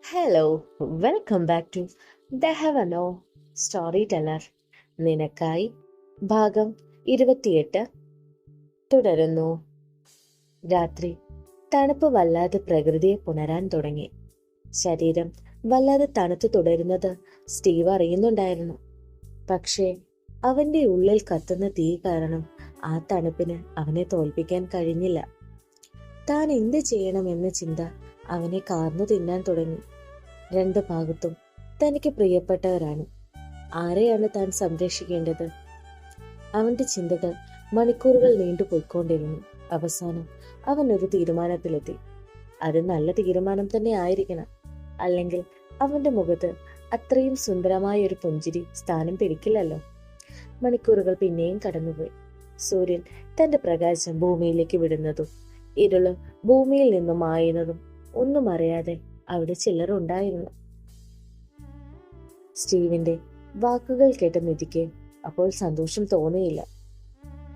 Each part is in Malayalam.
Hello, welcome back to the heaveno story teller. നിനക്കായി ഭാഗം 28 തുടരുന്നു. രാത്രി തണുപ്പ് വല്ലാതെ പ്രകൃതിയെ പുണരാൻ തുടങ്ങി. ശരീരം വല്ലാതെ തണുത്തു തുടരുന്നത് സ്റ്റീവ് അറിയുന്നുണ്ടായിരുന്നു. പക്ഷേ അവന്റെ ഉള്ളിൽ കത്തുന്ന തീ കാരണം ആ തണുപ്പിന് അവനെ തോൽപ്പിക്കാൻ കഴിഞ്ഞില്ല. താൻ എന്ത് ചെയ്യണമെന്ന ചിന്ത അവനെ കാർന്നു തിന്നാൻ തുടങ്ങി. രണ്ടു ഭാഗത്തും തനിക്ക് പ്രിയപ്പെട്ടവരാണ്. ആരെയാണ് താൻ സംരക്ഷിക്കേണ്ടത്? അവന്റെ ചിന്തകൾ മണിക്കൂറുകൾ നീണ്ടുപോയിക്കൊണ്ടിരുന്നു. അവസാനം അവൻ ഒരു തീരുമാനത്തിലെത്തി. അത് നല്ല തീരുമാനം തന്നെ ആയിരിക്കണം, അല്ലെങ്കിൽ അവന്റെ മുഖത്ത് അത്രയും സുന്ദരമായ ഒരു പുഞ്ചിരി സ്ഥാനം പിടിക്കില്ലല്ലോ. മണിക്കൂറുകൾ പിന്നെയും കടന്നുപോയി. സൂര്യൻ തന്റെ പ്രകാശം ഭൂമിയിലേക്ക് വിടുന്നതും ഇരുള് ഭൂമിയിൽ നിന്നും മായുന്നതും ഒന്നും അറിയാതെ അവിടെ ചിലരുണ്ടായിരുന്നു. സ്റ്റീവിന്റെ വാക്കുകൾ കേട്ട നിധിക്ക് അപ്പോൾ സന്തോഷം തോന്നിയില്ല.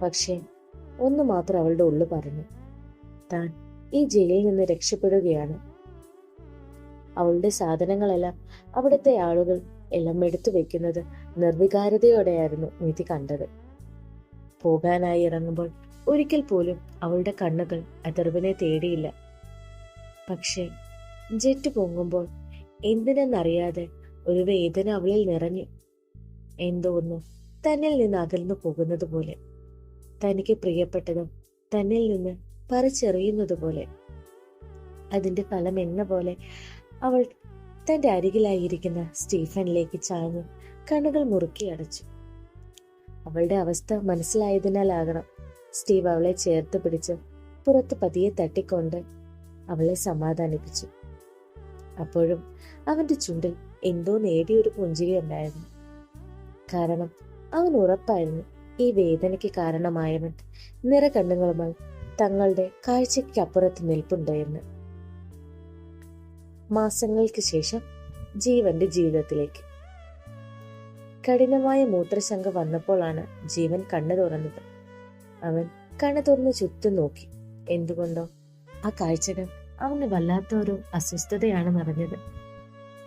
പക്ഷെ ഒന്നു മാത്രം അവളുടെ ഉള്ളു പറഞ്ഞു: താൻ ഈ ജയിലിൽ നിന്ന് രക്ഷപ്പെടുകയാണ്. അവളുടെ സാധനങ്ങളെല്ലാം അവിടുത്തെ ആളുകൾ എല്ലാം എടുത്തു വെക്കുന്നത് നിർവികാരതയോടെയായിരുന്നു നിധി കണ്ടത്. പോകാനായി ഇറങ്ങുമ്പോൾ ഒരിക്കൽ പോലും അവളുടെ കണ്ണുകൾ അഥർവിനെ തേടിയില്ല. പക്ഷെ ജെറ്റ് പൊങ്ങുമ്പോൾ എന്തിനെന്നറിയാതെ ഒരു വേദന അവളിൽ നിറഞ്ഞു. എന്തോന്നു തന്നിൽ നിന്ന് അകന്നു പോകുന്നത് പോലെ, തനിക്ക് പ്രിയപ്പെട്ടതും തന്നിൽ നിന്ന് പറിച്ചെറിയുന്നത് പോലെ. അതിന്റെ ഫലം എന്ന പോലെ അവൾ തന്റെ അരികിലായിരിക്കുന്ന സ്റ്റീഫനിലേക്ക് ചാഞ്ഞു കണ്ണുകൾ മുറുക്കി അടച്ചു. അവളുടെ അവസ്ഥ മനസ്സിലായതിനാലാകണം സ്റ്റീവ് അവളെ ചേർത്ത് പിടിച്ച് പുറത്ത് പതിയെ തട്ടിക്കൊണ്ട് അവളെ സമാധാനിപ്പിച്ചു. അപ്പോഴും അവന്റെ ചുണ്ടിൽ എന്തോ നേടിയൊരു പുഞ്ചിരി ഉണ്ടായിരുന്നു. കാരണം അവൻ ഉറപ്പായിരുന്നു ഈ വേദനയ്ക്ക് കാരണമായവൻ നിറകണ്ണുകളുമായി തങ്ങളുടെ കാഴ്ചയ്ക്കപ്പുറത്ത് നിൽപ്പുണ്ടായിരുന്നു. മാസങ്ങൾക്ക് ശേഷം ജീവന്റെ ജീവിതത്തിലേക്ക് കഠിനമായ മൂത്രശങ്ക വന്നപ്പോഴാണ് ജീവൻ കണ്ണു തുറന്നത്. അവൻ കണ്ണു തുറന്ന് ചുറ്റും നോക്കി. എന്തുകൊണ്ടോ ആ കാഴ്ചകൾ അവന് വല്ലാത്തൊരു അസ്വസ്ഥതയാണ് നിറഞ്ഞത്.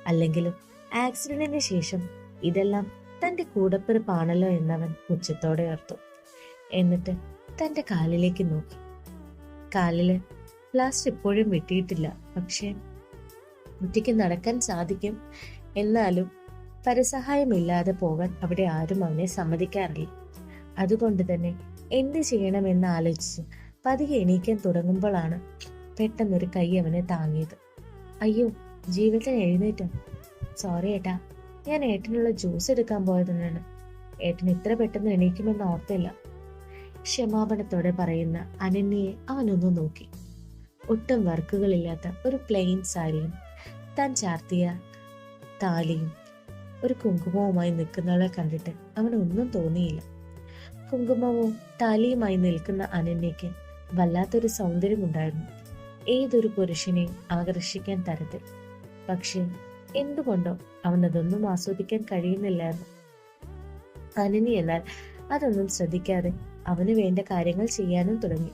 അല്ലെങ്കിലും ആക്സിഡന്റിന് ശേഷം ഇതെല്ലാം തന്റെ കൂടപ്പിറപ്പാണല്ലോ എന്നവൻ പുച്ഛത്തോടെ ഓർത്തു. എന്നിട്ട് തന്റെ കാലിലേക്ക് നോക്കി. കാലില് പ്ലാസ്റ്റർ ഇപ്പോഴും വെട്ടിയിട്ടില്ല. പക്ഷെ ഒറ്റയ്ക്ക് നടക്കാൻ സാധിക്കും. എന്നാലും പരസഹായമില്ലാതെ പോകാൻ അവിടെ ആരും അവനെ സമ്മതിക്കാറില്ല. അതുകൊണ്ട് തന്നെ എന്ത് ചെയ്യണമെന്ന് ആലോചിച്ച് പതിയെ എണീക്കാൻ തുടങ്ങുമ്പോഴാണ് പെട്ടെന്നൊരു കൈ അവനെ താങ്ങിയത്. അയ്യോ, ജീവിതത്തിൽ എഴുന്നേറ്റോ? സോറി ഏട്ടാ, ഞാൻ ഏട്ടനുള്ള ജ്യൂസ് എടുക്കാൻ പോയതാണ്. ഏട്ടൻ ഇത്ര പെട്ടെന്ന് എണീക്കുമെന്ന് ഓർത്തില്ല. ക്ഷമാപണത്തോടെ പറയുന്ന അനന്യയെ അവനൊന്നു നോക്കി. ഒട്ടും വർക്കുകളില്ലാത്ത ഒരു പ്ലെയിൻ സാരിയും താൻ ചാർത്തിയ താലിയും ഒരു കുങ്കുമവുമായി നിൽക്കുന്നവളെ കണ്ടിട്ട് അവനൊന്നും തോന്നിയില്ല. കുങ്കുമവും താലിയുമായി നിൽക്കുന്ന അനന്യയ്ക്ക് വല്ലാത്തൊരു സൗന്ദര്യമുണ്ടായിരുന്നു, ഏതൊരു പുരുഷനെയും ആകർഷിക്കാൻ തരത്തിൽ. പക്ഷെ എന്തുകൊണ്ടോ അവനതൊന്നും ആസ്വദിക്കാൻ കഴിയുന്നില്ലായിരുന്നു. അനന്യ എന്നാൽ അതൊന്നും ശ്രദ്ധിക്കാതെ അവന് വേണ്ട കാര്യങ്ങൾ ചെയ്യാനും തുടങ്ങി.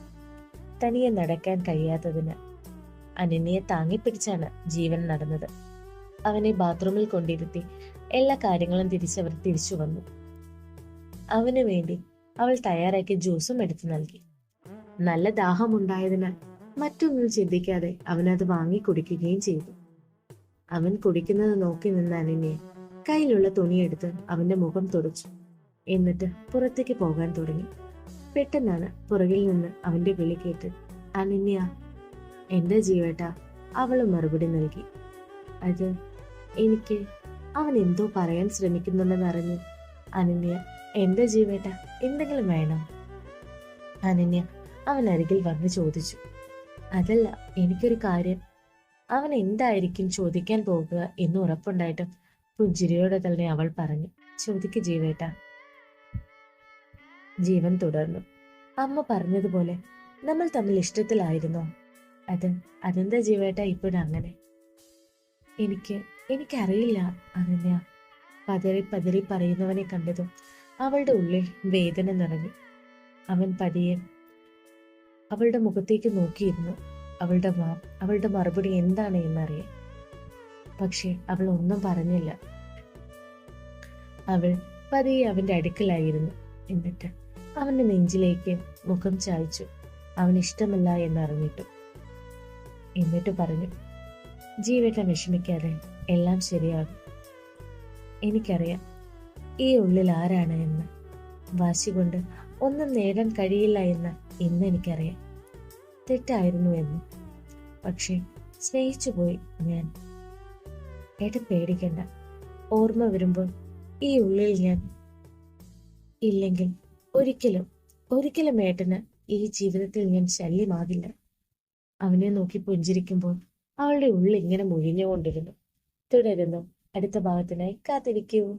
തനിയെ നടക്കാൻ കഴിയാത്തതിന് അനന്യയെ താങ്ങിപ്പിടിച്ചാണ് ജീവൻ നടന്നത്. അവനെ ബാത്റൂമിൽ കൊണ്ടിരുത്തി എല്ലാ കാര്യങ്ങളും തിരിച്ചവർ തിരിച്ചു വന്നു. അവന് വേണ്ടി അവൾ തയ്യാറാക്കിയ ജ്യൂസും എടുത്തു നൽകി. നല്ല ദാഹമുണ്ടായതിനാൽ മറ്റൊന്നും ചിന്തിക്കാതെ അവനത് വാങ്ങി കുടിക്കുകയും ചെയ്തു. അവൻ കുടിക്കുന്നത് നോക്കി നിന്ന അനന്യയെ കയ്യിലുള്ള തുണിയെടുത്ത് അവന്റെ മുഖം തുടച്ചു. എന്നിട്ട് പുറത്തേക്ക് പോകാൻ തുടങ്ങി. പെട്ടെന്നാണ് പുറകിൽ നിന്ന് അവന്റെ വിളി കേട്ട് അനന്യ. എന്റെ ജീവേട്ടാ, അവള് മറുപടി നൽകി. അത് എനിക്ക് അവൻ എന്തോ പറയാൻ ശ്രമിക്കുന്നുണ്ടെന്നറിഞ്ഞു അനന്യ, എന്റെ ജീവേട്ട എന്തെങ്കിലും വേണോ? അനന്യ അവൻ അരികിൽ വന്ന് ചോദിച്ചു. അതല്ല, എനിക്കൊരു കാര്യം. അവൻ എന്തായിരിക്കും ചോദിക്കാൻ പോകുക എന്ന് ഉറപ്പുണ്ടായിട്ടും പുഞ്ചിരിയോടെ തന്നെ അവൾ പറഞ്ഞു. ചോദിക്ക് ജീവേട്ട. ജീവൻ തുടർന്നു. അമ്മ പറഞ്ഞതുപോലെ നമ്മൾ തമ്മിൽ ഇഷ്ടത്തിലായിരുന്നോ? അതെന്താ ജീവേട്ട ഇപ്പോഴങ്ങനെ? എനിക്കറിയില്ല അനന്യ. പതറി പതറി പറയുന്നവനെ കണ്ടതും അവളുടെ ഉള്ളിൽ വേദന നിറഞ്ഞു. അവൻ പതിയെ അവളുടെ മുഖത്തേക്ക് നോക്കിയിരുന്നു. അവളുടെ മറുപടി എന്താണ് എന്നറിയാൻ. പക്ഷെ അവൾ ഒന്നും പറഞ്ഞില്ല. അവൾ പതിയെ അവന്റെ അടുക്കലായിരുന്നു. എന്നിട്ട് അവന്റെ നെഞ്ചിലേക്ക് മുഖം ചായ്ച്ചു. അവൻ ഇഷ്ടമല്ല എന്നറിഞ്ഞിട്ടു. എന്നിട്ട് പറഞ്ഞു, ജീവേട്ടൻ വിഷമിക്കാതെ, എല്ലാം ശരിയാകും. എനിക്കറിയാം ഈ ഉള്ളിൽ ആരാണ് എന്ന്. വാശി കൊണ്ട് ഒന്നും നേടാൻ കഴിയില്ല എന്ന് ഇന്ന് എനിക്കറിയാം. തെറ്റായിരുന്നു എന്ന്. പക്ഷെ സ്നേഹിച്ചു പോയി ഞാൻ. ഏട്ടൻ പേടിക്കണ്ട. ഓർമ്മ വരുമ്പോൾ ഈ ഉള്ളിൽ ഞാൻ ഇല്ലെങ്കിൽ ഒരിക്കലും ഒരിക്കലും ഏട്ടന് ഈ ജീവിതത്തിൽ ഞാൻ ശല്യമാകില്ല. അവനെ നോക്കി പുഞ്ചിരിക്കുമ്പോൾ അവളുടെ ഉള്ളിൽ ഇങ്ങനെ മുഴിഞ്ഞുകൊണ്ടിരുന്നു. തുടരുന്നു. അടുത്ത ഭാഗത്തിനായി കാത്തിരിക്കൂ.